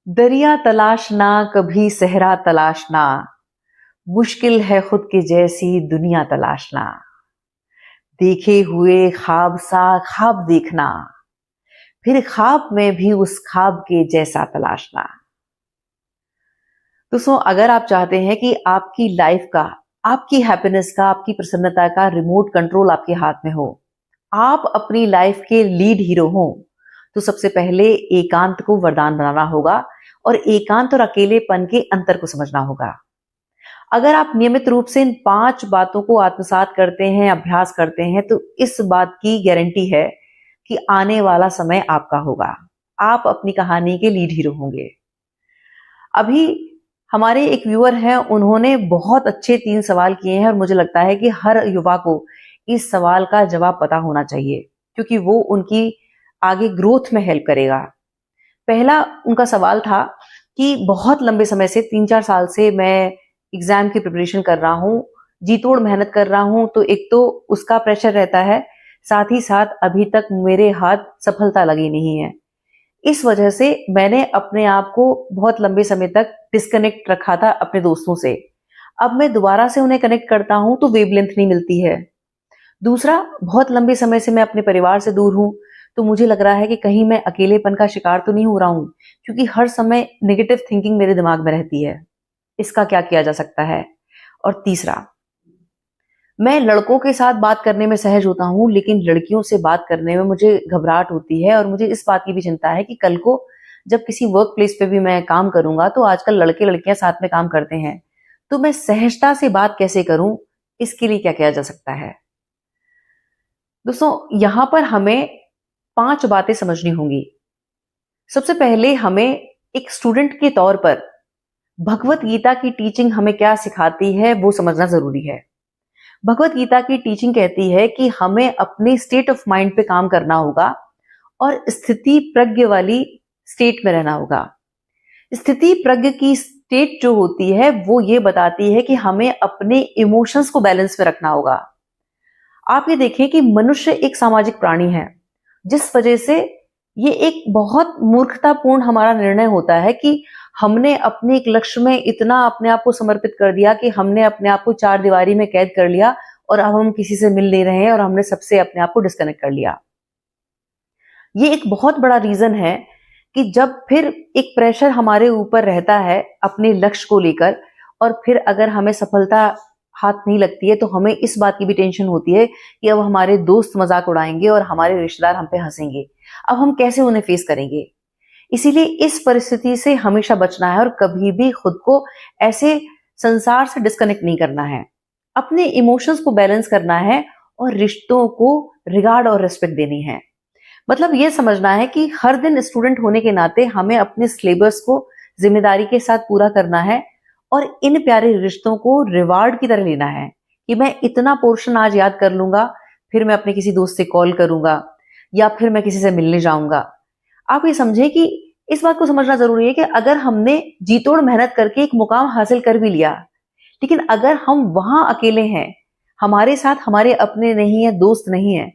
दरिया तलाशना कभी सहरा तलाशना, मुश्किल है खुद के जैसी दुनिया तलाशना। देखे हुए ख्वाब सा ख्वाब देखना, फिर ख्वाब में भी उस ख्वाब के जैसा तलाशना। दोस्तों, अगर आप चाहते हैं कि आपकी लाइफ का, आपकी हैप्पीनेस का, आपकी प्रसन्नता का रिमोट कंट्रोल आपके हाथ में हो, आप अपनी लाइफ के लीड हीरो हो, तो सबसे पहले एकांत को वरदान बनाना होगा और एकांत और अकेलेपन के अंतर को समझना होगा। अगर आप नियमित रूप से इन 5 बातों को आत्मसात करते हैं, अभ्यास करते हैं, तो इस बात की गारंटी है कि आने वाला समय आपका होगा। आप अपनी कहानी के लीड हीरो होंगे। अभी हमारे एक व्यूअर हैं, उन्होंने बहुत अच्छे 3 सवाल किए हैं और मुझे लगता है कि हर युवा को इस सवाल का जवाब पता होना चाहिए, क्योंकि वो उनकी आगे ग्रोथ में हेल्प करेगा। पहला उनका सवाल था कि बहुत लंबे समय से 3-4 साल से मैं एग्जाम की प्रिपरेशन कर रहा हूँ, जी तोड़ मेहनत कर रहा हूँ, तो एक तो उसका प्रेशर रहता है, साथ ही साथ अभी तक मेरे हाथ सफलता लगी नहीं है। इस वजह से मैंने अपने आप को बहुत लंबे समय तक डिस्कनेक्ट रखा था अपने दोस्तों से। अब मैं दोबारा से उन्हें कनेक्ट करता हूं तो वेवलेंथ नहीं मिलती है। दूसरा, बहुत लंबे समय से मैं अपने परिवार से दूर हूं, तो मुझे लग रहा है कि कहीं मैं अकेलेपन का शिकार तो नहीं हो रहा हूं, क्योंकि हर समय नेगेटिव थिंकिंग मेरे दिमाग में रहती है। इसका क्या किया जा सकता है? और तीसरा, मैं लड़कों के साथ बात करने में सहज होता हूँ, लेकिन लड़कियों से बात करने में मुझे घबराहट होती है और मुझे इस बात की भी चिंता है कि कल को जब किसी वर्क प्लेस पे भी मैं काम करूंगा, तो आजकल लड़के लड़कियां साथ में काम करते हैं, तो मैं सहजता से बात कैसे करूं? इसके लिए क्या किया जा सकता है? दोस्तों, यहां पर हमें 5 बातें समझनी होंगी। सबसे पहले हमें एक स्टूडेंट के तौर पर भगवत गीता की टीचिंग हमें क्या सिखाती है वो समझना जरूरी है। भगवत गीता की टीचिंग कहती है कि हमें अपने स्टेट ऑफ माइंड पे काम करना होगा और स्थिति प्रज्ञ वाली स्टेट में रहना होगा। स्थिति प्रज्ञ की स्टेट जो होती है वो ये बताती है कि हमें अपने इमोशंस को बैलेंस में रखना होगा। आप ये देखें कि मनुष्य एक सामाजिक प्राणी है, जिस वजह से ये एक बहुत मूर्खतापूर्ण हमारा निर्णय होता है कि हमने अपने एक लक्ष्य में इतना अपने आप को समर्पित कर दिया कि हमने अपने आप को 4 दीवारी में कैद कर लिया और अब हम किसी से मिल नहीं रहे हैं और हमने सबसे अपने आप को डिस्कनेक्ट कर लिया। ये एक बहुत बड़ा रीजन है कि जब फिर एक प्रेशर हमारे ऊपर रहता है अपने लक्ष्य को लेकर, और फिर अगर हमें सफलता हाथ नहीं लगती है, तो हमें इस बात की भी टेंशन होती है कि अब हमारे दोस्त मजाक उड़ाएंगे और हमारे रिश्तेदार हम पे हंसेंगे। अब हम कैसे उन्हें फेस करेंगे? इसीलिए इस परिस्थिति से हमेशा बचना है और कभी भी खुद को ऐसे संसार से डिस्कनेक्ट नहीं करना है। अपने इमोशंस को बैलेंस करना है और रिश्तों को रिगार्ड और रिस्पेक्ट देनी है। मतलब ये समझना है कि हर दिन स्टूडेंट होने के नाते हमें अपने सिलेबस को जिम्मेदारी के साथ पूरा करना है और इन प्यारे रिश्तों को रिवार्ड की तरह लेना है कि मैं इतना पोर्शन आज याद कर लूंगा, फिर मैं अपने किसी दोस्त से कॉल करूंगा या फिर मैं किसी से मिलने जाऊंगा। आप ये समझे कि इस बात को समझना जरूरी है कि अगर हमने जी तोड़ मेहनत करके एक मुकाम हासिल कर भी लिया, लेकिन अगर हम वहां अकेले हैं, हमारे साथ हमारे अपने नहीं है, दोस्त नहीं है,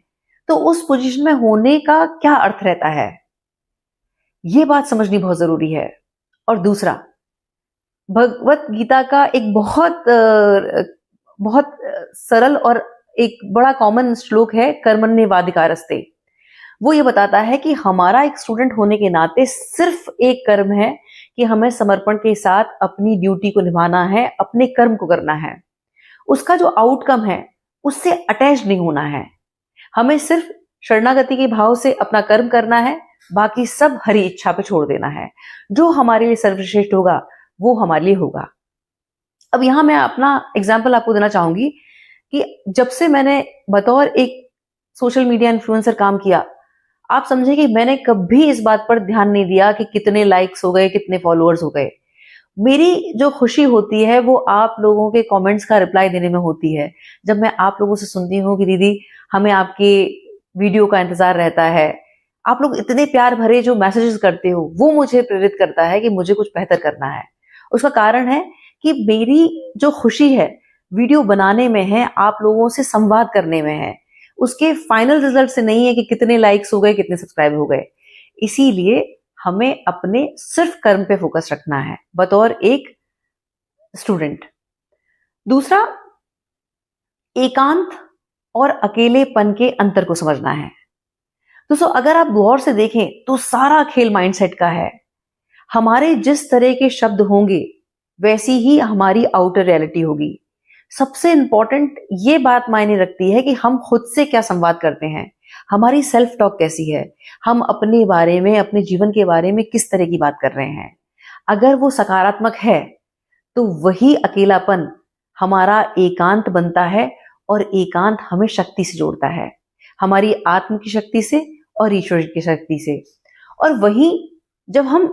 तो उस पोजीशन में होने का क्या अर्थ रहता है? ये बात समझनी बहुत जरूरी है। और दूसरा, भगवत गीता का एक बहुत सरल और एक बड़ा कॉमन श्लोक है, कर्मण्येवाधिकारस्ते। वो ये बताता है कि हमारा एक स्टूडेंट होने के नाते सिर्फ एक कर्म है कि हमें समर्पण के साथ अपनी ड्यूटी को निभाना है, अपने कर्म को करना है। उसका जो आउटकम है उससे अटैच नहीं होना है। हमें सिर्फ शरणागति के भाव से अपना कर्म करना है, बाकी सब हरि इच्छा पे छोड़ देना है। जो हमारे लिए सर्वश्रेष्ठ होगा वो हमारे लिए होगा। अब यहां मैं अपना एग्जाम्पल आपको देना चाहूंगी कि जब से मैंने बतौर एक सोशल मीडिया इन्फ्लुएंसर काम किया, आप समझे कि मैंने कभी इस बात पर ध्यान नहीं दिया कि कितने लाइक्स हो गए, कितने फॉलोअर्स हो गए। मेरी जो खुशी होती है वो आप लोगों के कमेंट्स का रिप्लाई देने में होती है। जब मैं आप लोगों से सुनती हूँ कि दीदी हमें आपके वीडियो का इंतजार रहता है, आप लोग इतने प्यार भरे जो मैसेजेस करते हो, वो मुझे प्रेरित करता है कि मुझे कुछ बेहतर करना है। उसका कारण है कि मेरी जो खुशी है वीडियो बनाने में है, आप लोगों से संवाद करने में है, उसके फाइनल रिजल्ट से नहीं है कि कितने लाइक्स हो गए, कितने सब्सक्राइब हो गए। इसीलिए हमें अपने सिर्फ कर्म पे फोकस रखना है बतौर एक स्टूडेंट। दूसरा, एकांत और अकेलेपन के अंतर को समझना है। दोस्तों, अगर आप गौर से देखें तो सारा खेल माइंडसेट का है। हमारे जिस तरह के शब्द होंगे वैसी ही हमारी आउटर रियलिटी होगी। सबसे इंपॉर्टेंट ये बात मायने रखती है कि हम खुद से क्या संवाद करते हैं, हमारी सेल्फ टॉक कैसी है, हम अपने बारे में, अपने जीवन के बारे में किस तरह की बात कर रहे हैं। अगर वो सकारात्मक है तो वही अकेलापन हमारा एकांत बनता है, और एकांत हमें शक्ति से जोड़ता है, हमारी आत्म की शक्ति से और ईश्वर की शक्ति से। और वहीं जब हम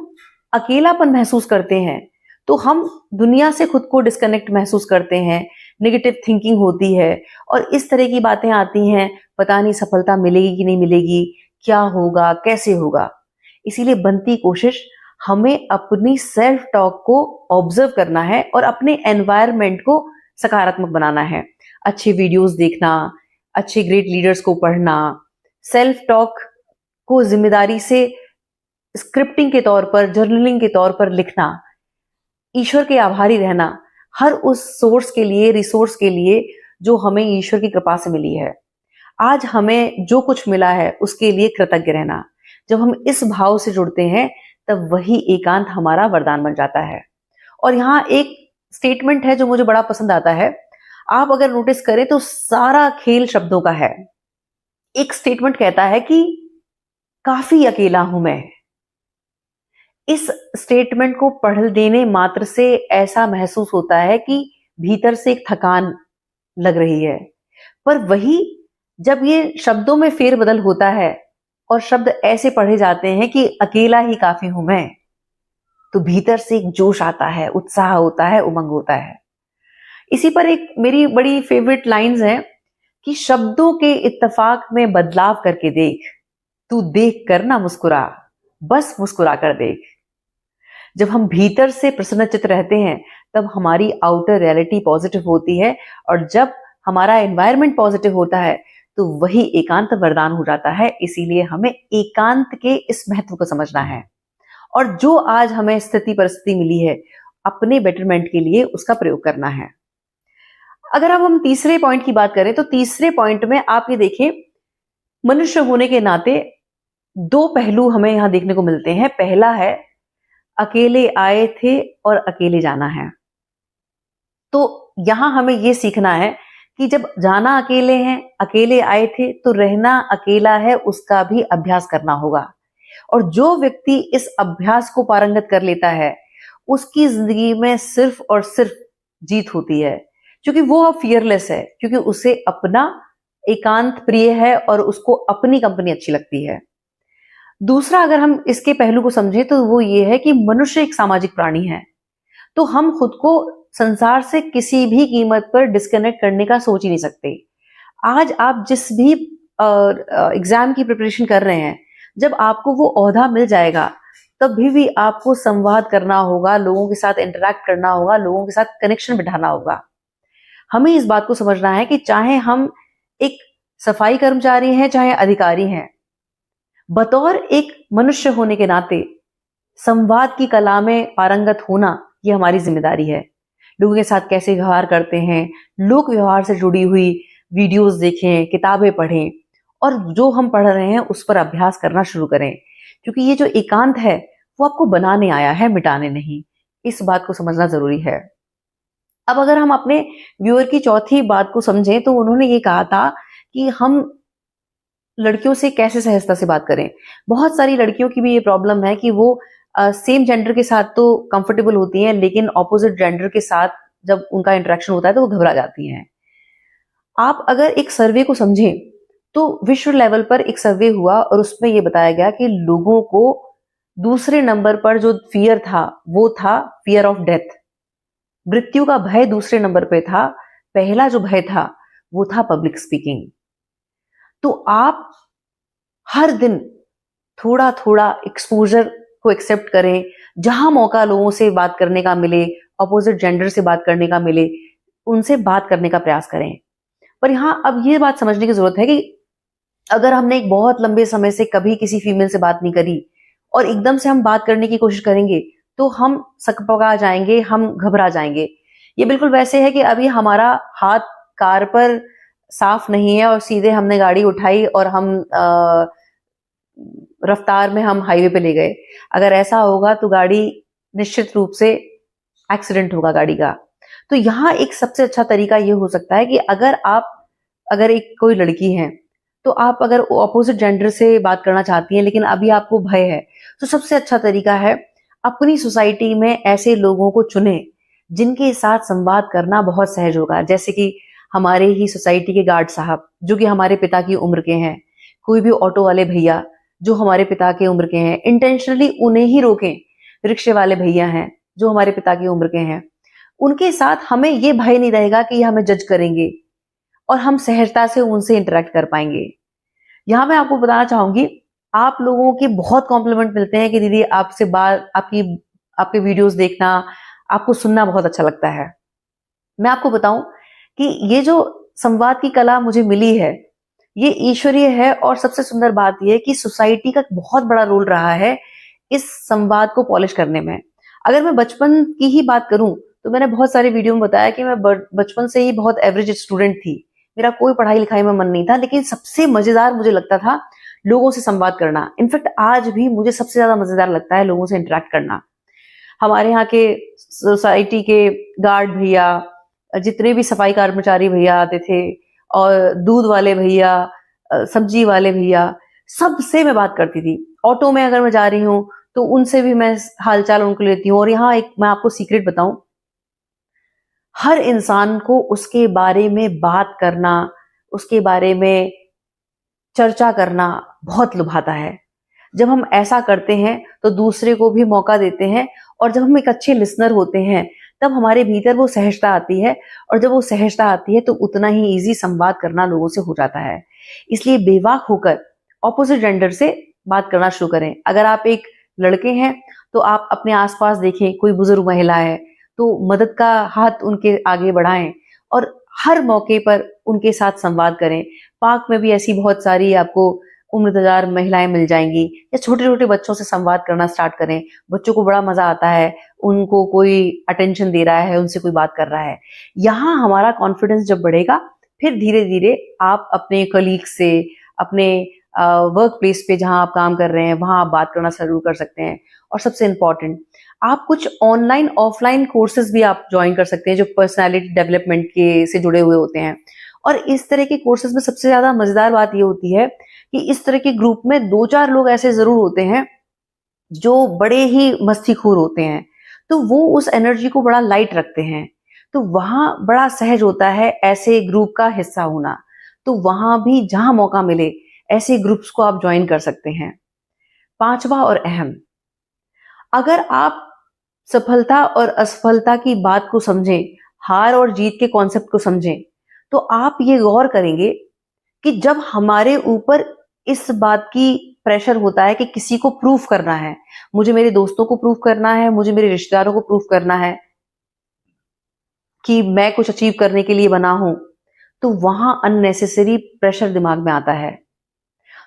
अकेलापन महसूस करते हैं तो हम दुनिया से खुद को डिस्कनेक्ट महसूस करते हैं, नेगेटिव थिंकिंग होती है और इस तरह की बातें आती हैं, पता नहीं सफलता मिलेगी कि नहीं मिलेगी, क्या होगा, कैसे होगा। इसीलिए बनती कोशिश हमें अपनी सेल्फ टॉक को ऑब्जर्व करना है और अपने एनवायरनमेंट को सकारात्मक बनाना है। अच्छे वीडियोस देखना, अच्छे ग्रेट लीडर्स को पढ़ना, सेल्फ टॉक को जिम्मेदारी से स्क्रिप्टिंग के तौर पर, जर्नलिंग के तौर पर लिखना, ईश्वर के आभारी रहना हर उस सोर्स के लिए, रिसोर्स के लिए जो हमें ईश्वर की कृपा से मिली है। आज हमें जो कुछ मिला है उसके लिए कृतज्ञ रहना। जब हम इस भाव से जुड़ते हैं तब वही एकांत हमारा वरदान बन जाता है। और यहाँ एक स्टेटमेंट है जो मुझे बड़ा पसंद आता है। आप अगर नोटिस करें तो सारा खेल शब्दों का है। एक स्टेटमेंट कहता है कि काफी अकेला हूं मैं। इस स्टेटमेंट को पढ़ देने मात्र से ऐसा महसूस होता है कि भीतर से एक थकान लग रही है, पर वही जब ये शब्दों में फेरबदल होता है और शब्द ऐसे पढ़े जाते हैं कि अकेला ही काफी हूं मैं, तो भीतर से एक जोश आता है, उत्साह होता है, उमंग होता है। इसी पर एक मेरी बड़ी फेवरेट लाइंस है कि शब्दों के इत्तेफाक में बदलाव करके देख, तू देख कर ना मुस्कुरा, बस मुस्कुरा कर देख। जब हम भीतर से प्रसन्नचित्त रहते हैं तब हमारी आउटर रियलिटी पॉजिटिव होती है, और जब हमारा एनवायरनमेंट पॉजिटिव होता है तो वही एकांत वरदान हो जाता है। इसीलिए हमें एकांत के इस महत्व को समझना है, और जो आज हमें स्थिति परिस्थिति मिली है अपने बेटरमेंट के लिए उसका प्रयोग करना है। अगर अब हम तीसरे पॉइंट की बात करें तो तीसरे पॉइंट में आप ये देखें, मनुष्य होने के नाते दो पहलू हमें यहां देखने को मिलते हैं। पहला है अकेले आए थे और अकेले जाना है। तो यहां हमें यह सीखना है कि जब जाना अकेले हैं, अकेले आए थे, तो रहना अकेला है उसका भी अभ्यास करना होगा। और जो व्यक्ति इस अभ्यास को पारंगत कर लेता है उसकी जिंदगी में सिर्फ और सिर्फ जीत होती है, क्योंकि वो अब फियरलेस है, क्योंकि उसे अपना एकांत प्रिय है और उसको अपनी कंपनी अच्छी लगती है। दूसरा, अगर हम इसके पहलू को समझें तो वो ये है कि मनुष्य एक सामाजिक प्राणी है, तो हम खुद को संसार से किसी भी कीमत पर डिस्कनेक्ट करने का सोच ही नहीं सकते। आज आप जिस भी एग्जाम की प्रिपरेशन कर रहे हैं, जब आपको वो ओहदा मिल जाएगा तब भी आपको संवाद करना होगा, लोगों के साथ इंटरैक्ट करना होगा, लोगों के साथ कनेक्शन बिठाना होगा। हमें इस बात को समझना है कि चाहे हम एक सफाई कर्मचारी हैं, चाहे अधिकारी हैं, बतौर एक मनुष्य होने के नाते संवाद की कला में पारंगत होना ये हमारी जिम्मेदारी है। लोगों के साथ कैसे व्यवहार करते हैं, लोक व्यवहार से जुड़ी हुई वीडियोस देखें, किताबें पढ़ें, और जो हम पढ़ रहे हैं उस पर अभ्यास करना शुरू करें, क्योंकि ये जो एकांत है वो आपको बनाने आया है, मिटाने नहीं। इस बात को समझना जरूरी है। अब अगर हम अपने व्यूअर की चौथी बात को समझें तो उन्होंने ये कहा था कि हम लड़कियों से कैसे सहजता से बात करें। बहुत सारी लड़कियों की भी ये प्रॉब्लम है कि वो सेम जेंडर के साथ तो कंफर्टेबल होती हैं, लेकिन ऑपोजिट जेंडर के साथ जब उनका इंटरेक्शन होता है तो वो घबरा जाती हैं। आप अगर एक सर्वे को समझें तो विश्व लेवल पर एक सर्वे हुआ और उसमें ये बताया गया कि लोगों को दूसरे नंबर पर जो फियर था वो था फियर ऑफ डेथ। मृत्यु का भय दूसरे नंबर पे था, पहला जो भय था वो था पब्लिक स्पीकिंग। तो आप हर दिन थोड़ा थोड़ा एक्सपोजर को एक्सेप्ट करें, जहां मौका लोगों से बात करने का मिले, अपोजिट जेंडर से बात करने का मिले, उनसे बात करने का प्रयास करें। पर यहां अब ये बात समझने की जरूरत है कि अगर हमने एक बहुत लंबे समय से कभी किसी फीमेल से बात नहीं करी और एकदम से हम बात करने की कोशिश करेंगे तो हम सकपका जाएंगे, हम घबरा जाएंगे। ये बिल्कुल वैसे है कि अभी हमारा हाथ कार पर साफ नहीं है और सीधे हमने गाड़ी उठाई और हम रफ्तार में हम हाईवे पे ले गए। अगर ऐसा होगा तो गाड़ी निश्चित रूप से एक्सीडेंट होगा गाड़ी का। तो यहाँ एक सबसे अच्छा तरीका ये हो सकता है कि अगर एक कोई लड़की है तो आप अगर ऑपोजिट जेंडर से बात करना चाहती हैं लेकिन अभी आपको भय है, तो सबसे अच्छा तरीका है अपनी सोसाइटी में ऐसे लोगों को चुने जिनके साथ संवाद करना बहुत सहज होगा। जैसे कि हमारे ही सोसाइटी के गार्ड साहब जो कि हमारे पिता की उम्र के हैं, कोई भी ऑटो वाले भैया जो हमारे पिता के उम्र के हैं, इंटेंशनली उन्हें ही रोकें। रिक्शे वाले भैया हैं जो हमारे पिता की उम्र के हैं, उनके साथ हमें ये भय नहीं रहेगा कि ये हमें जज करेंगे और हम सहजता से उनसे इंटरेक्ट कर पाएंगे। यहां मैं आपको बताना चाहूंगी, आप लोगों के बहुत कॉम्प्लीमेंट मिलते हैं कि दीदी आपसे बात, आपके वीडियोस देखना, आपको सुनना बहुत अच्छा लगता है। मैं आपको बताऊं कि ये जो संवाद की कला मुझे मिली है ये ईश्वरीय है, और सबसे सुंदर बात यह है कि सोसाइटी का बहुत बड़ा रोल रहा है इस संवाद को पॉलिश करने में। अगर मैं बचपन की ही बात करूं तो मैंने बहुत सारे वीडियो में बताया कि मैं बचपन से ही बहुत एवरेज स्टूडेंट थी, मेरा कोई पढ़ाई लिखाई में मन नहीं था, लेकिन सबसे मजेदार मुझे लगता था लोगों से संवाद करना। इनफैक्ट आज भी मुझे सबसे ज्यादा मजेदार लगता है लोगों से इंटरेक्ट करना। हमारे यहाँ के सोसाइटी के गार्ड भैया, जितने भी सफाई कर्मचारी भैया आते थे, और दूध वाले भैया, सब्जी वाले भैया, सबसे मैं बात करती थी। ऑटो में अगर मैं जा रही हूँ तो उनसे भी मैं हालचाल उनको लेती हूँ। और यहाँ एक मैं आपको सीक्रेट बताऊं, हर इंसान को उसके बारे में बात करना, उसके बारे में चर्चा करना बहुत लुभाता है। जब हम ऐसा करते हैं तो दूसरे को भी मौका देते हैं, और जब हम एक अच्छे लिसनर होते हैं तब हमारे भीतर वो सहजता आती है, और जब वो सहजता आती है तो उतना ही इजी संवाद करना लोगों से हो जाता है। इसलिए बेबाक होकर ऑपोजिट जेंडर से बात करना शुरू करें। अगर आप एक लड़के हैं तो आप अपने आसपास देखें कोई बुजुर्ग महिला है तो मदद का हाथ उनके आगे बढ़ाएं, और हर मौके पर उनके साथ संवाद करें। पार्क में भी ऐसी बहुत सारी आपको उम्रदराज महिलाएं मिल जाएंगी, या छोटे छोटे बच्चों से संवाद करना स्टार्ट करें। बच्चों को बड़ा मजा आता है, उनको कोई अटेंशन दे रहा है, उनसे कोई बात कर रहा है। यहाँ हमारा कॉन्फिडेंस जब बढ़ेगा फिर धीरे धीरे आप अपने कलीग से, अपने वर्क प्लेस पे जहां आप काम कर रहे हैं वहां आप बात करना शुरू कर सकते हैं। और सबसे इंपॉर्टेंट, आप कुछ ऑनलाइन ऑफलाइन कोर्सेज भी आप ज्वाइन कर सकते हैं जो पर्सनालिटी डेवलपमेंट के से जुड़े हुए होते हैं। और इस तरह के कोर्सेज में सबसे ज्यादा मजेदार बात यह होती है कि इस तरह के ग्रुप में 2-4 लोग ऐसे जरूर होते हैं जो बड़े ही मस्तीखोर होते हैं, तो वो उस एनर्जी को बड़ा लाइट रखते हैं। तो वहां बड़ा सहज होता है ऐसे ग्रुप का हिस्सा होना। तो वहां भी जहां मौका मिले ऐसे ग्रुप्स को आप ज्वाइन कर सकते हैं। पांचवा और अहम, अगर आप सफलता और असफलता की बात को समझें, हार और जीत के कॉन्सेप्ट को समझें, तो आप ये गौर करेंगे कि जब हमारे ऊपर इस बात की प्रेशर होता है कि किसी को प्रूफ करना है, मुझे मेरे दोस्तों को प्रूफ करना है, मुझे मेरे रिश्तेदारों को प्रूफ करना है कि मैं कुछ अचीव करने के लिए बना हूं, तो वहां अननेसेसरी प्रेशर दिमाग में आता है।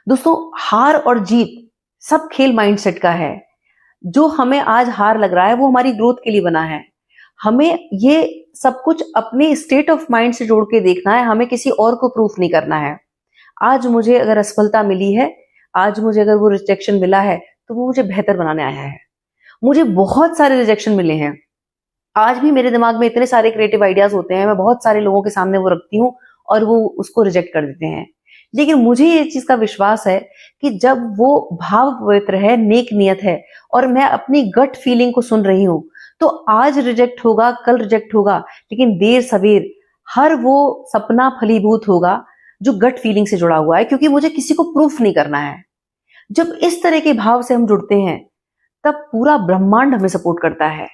दोस्तों, हार और जीत सब खेल माइंडसेट का है। जो हमें आज हार लग रहा है वो हमारी ग्रोथ के लिए बना है। हमें ये सब कुछ अपने स्टेट ऑफ माइंड से जोड़ के देखना है, हमें किसी और को प्रूफ नहीं करना है। आज मुझे अगर असफलता मिली है, आज मुझे अगर वो रिजेक्शन मिला है, तो वो मुझे बेहतर बनाने आया है। मुझे बहुत सारे रिजेक्शन मिले हैं, आज भी मेरे दिमाग में इतने सारे क्रिएटिव आइडियाज होते हैं, मैं बहुत सारे लोगों के सामने वो रखती हूँ और वो उसको रिजेक्ट कर देते हैं। लेकिन मुझे ये चीज का विश्वास है कि जब वो भाव पवित्र है, नेक नियत है, और मैं अपनी गट फीलिंग को सुन रही हूं, तो आज रिजेक्ट होगा, कल रिजेक्ट होगा, लेकिन देर सवेर हर वो सपना फलीभूत होगा जो गट फीलिंग से जुड़ा हुआ है, क्योंकि मुझे किसी को प्रूफ नहीं करना है। जब इस तरह के भाव से हम जुड़ते हैं तब पूरा ब्रह्मांड हमें सपोर्ट करता है।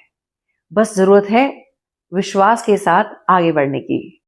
बस जरूरत है विश्वास के साथ आगे बढ़ने की।